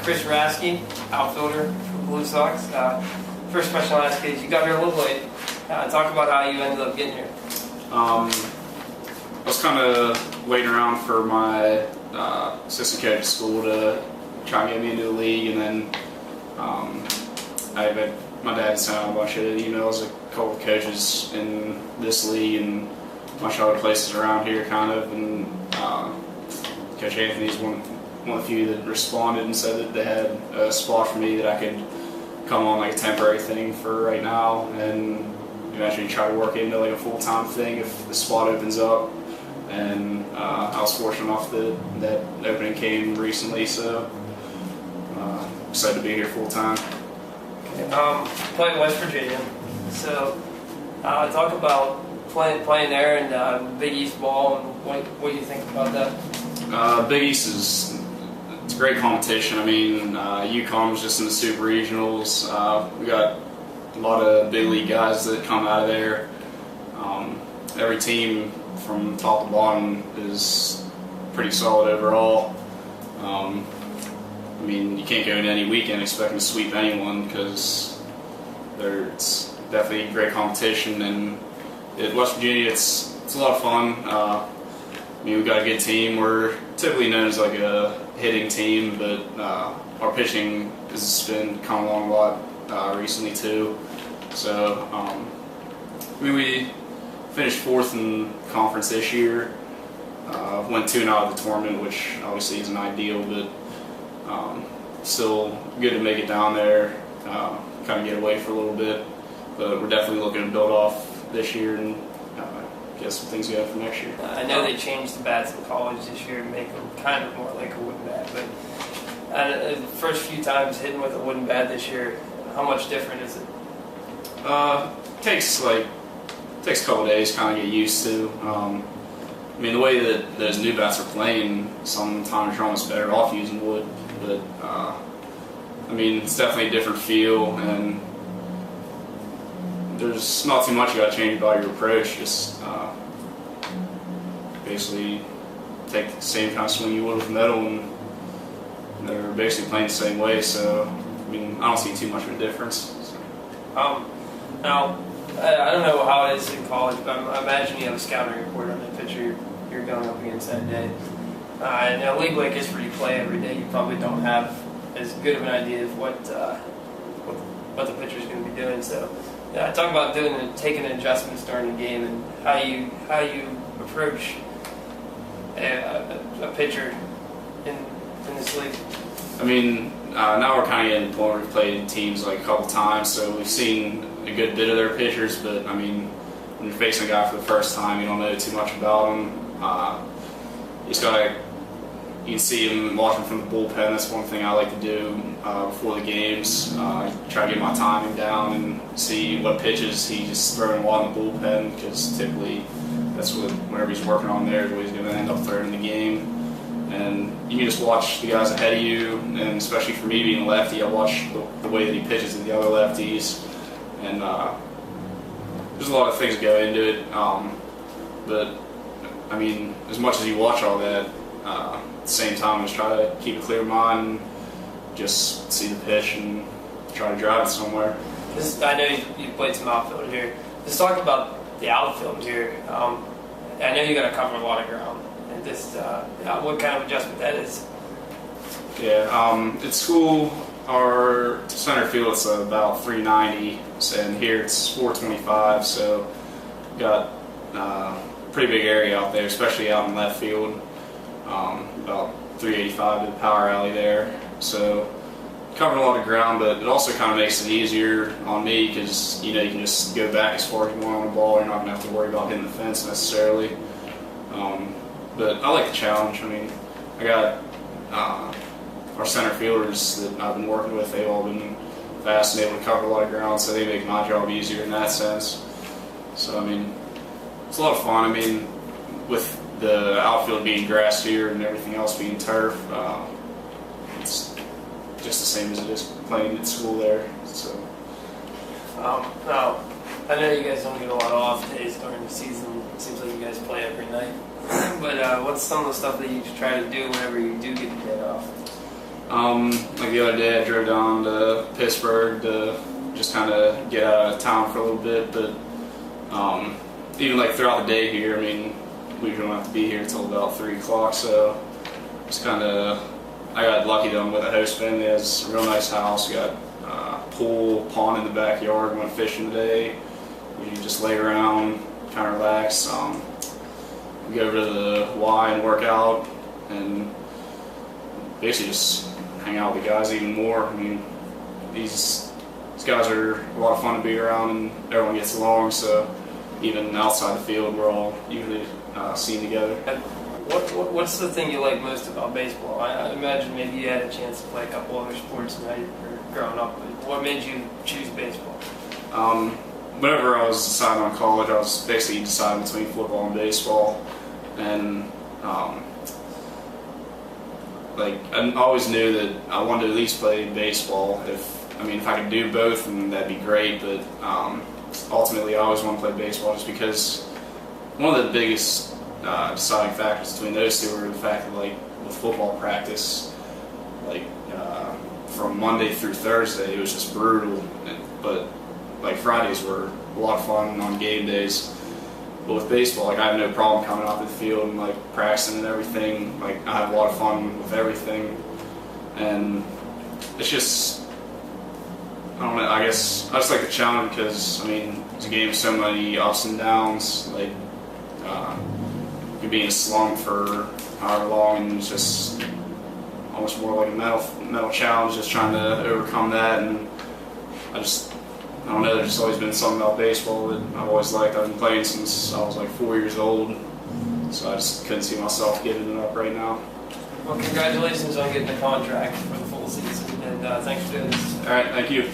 Chris Rasky, outfielder for the Blue Sox. First question I'll ask is, you got here a little late. Talk about how you ended up getting here. I was kind of waiting around for my assistant coach at school to try and get me into the league, and then my dad sent out a bunch of emails to a couple of coaches in this league and a bunch of other places around here, kind of, and Coach Anthony's one of the few that responded and said that they had a spot for me that I could come on like a temporary thing for right now, and eventually try to work into like a full-time thing if the spot opens up. And I was fortunate enough that opening came recently, so excited to be here full-time. Okay. Playing West Virginia, so talk about playing there and Big East ball, and what do you think about that? Big East it's a great competition. I mean, UConn's just in the super regionals. We got a lot of big league guys that come out of there. Every team from top to bottom is pretty solid overall. I mean, you can't go into any weekend expecting to sweep anyone because it's definitely great competition. And at West Virginia, it's a lot of fun. I mean, we've got a good team. We're typically known as like a hitting team, but our pitching has been coming along a lot recently too. So, I mean, we finished fourth in conference this year. Went 2-0 out of the tournament, which obviously isn't ideal, but still good to make it down there, kind of get away for a little bit. But we're definitely looking to build off this year and get some things going for next year. I know they changed the bats in college this year to make them kind of more like a wooden bat, but the first few times hitting with a wooden bat this year, how much different is it? Takes a couple days to kind of get used to. I mean, the way that those new bats are playing, sometimes you're almost better off using wood, but I mean, it's definitely a different feel, and there's not too much you got to change about your approach. Just basically take the same kind of swing you would with metal, and they're basically playing the same way. So, I mean, I don't see too much of a difference. So. Now, I don't know how it is in college, but I imagine you have a scouting report on the pitcher you're going up against that day. In a league like this where you play every day, you probably don't have as good of an idea of what the pitcher's going to be doing. So, talk about taking adjustments during the game and how you approach a pitcher in this league. I mean, now we're kind of getting to the point where we've played teams like a couple times, so we've seen a good bit of their pitchers, but I mean, when you're facing a guy for the first time, you don't know too much about him. You can see him, watch him from the bullpen. That's one thing I like to do before the games. Try to get my timing down and see what pitches he's throwing while in the bullpen, because typically that's whenever he's working on there is what he's going to end up throwing in the game. And you can just watch the guys ahead of you, and especially for me being a lefty, I watch the way that he pitches to the other lefties. And there's a lot of things that go into it, but I mean, as much as you watch all that, at the same time, just try to keep a clear mind, and just see the pitch and try to drive it somewhere. I know you played some outfield here. Let's talk about the outfield here. I know you got to cover a lot of ground, and what kind of adjustment that is. Yeah, at school, our center field is about 390, and here it's 425, so we've got a pretty big area out there, especially out in left field, about 385 to the power alley there. So covering a lot of ground, but it also kind of makes it easier on me because you can just go back as far as you want on the ball. You're not going to have to worry about hitting the fence necessarily. But I like the challenge. I mean, I got our center fielders that I've been working with, they've all been fast and able to cover a lot of ground, so they make my job easier in that sense. So, I mean, it's a lot of fun. I mean, with the outfield being grass here and everything else being turf, it's just the same as it is playing at school there. So. Now, I know you guys don't get a lot of off days during the season. It seems like you guys play every night. But what's some of the stuff that you try to do whenever you do get the day off? Like the other day, I drove down to Pittsburgh to just kind of get out of town for a little bit. But even like throughout the day here, I mean, we don't have to be here until about 3 o'clock. So just kind of, I got lucky that I'm with a host family. It has a real nice house. We got pool, pond in the backyard. Went fishing today. We just lay around, kind of relax. We go over to the Y and work out, and basically just hang out with the guys even more. I mean, these guys are a lot of fun to be around, and everyone gets along. So even outside the field, we're all usually seen together. What's the thing you like most about baseball? I imagine maybe you had a chance to play a couple other sports when you were growing up, but what made you choose baseball? Whenever I was deciding on college, I was basically deciding between football and baseball, and like I always knew that I wanted to at least play baseball. If I could do both, then that'd be great. But ultimately, I always want to play baseball, just because one of the biggest deciding factors between those two were the fact that, like, with football practice, like from Monday through Thursday, it was just brutal. But like Fridays were a lot of fun on game days. But with baseball, like, I have no problem coming out to the field and like practicing and everything. Like, I have a lot of fun with everything, and it's just, I don't know. I guess I just like the challenge because it's a game with so many ups and downs. Like, you could be in a slump for however long, and it's just almost more like a mental challenge, just trying to overcome that. And I don't know, there's just always been something about baseball that I've always liked. I've been playing since I was like 4 years old, so I just couldn't see myself giving it up right now. Well, congratulations on getting the contract for the full season, and thanks for doing this. All right, thank you.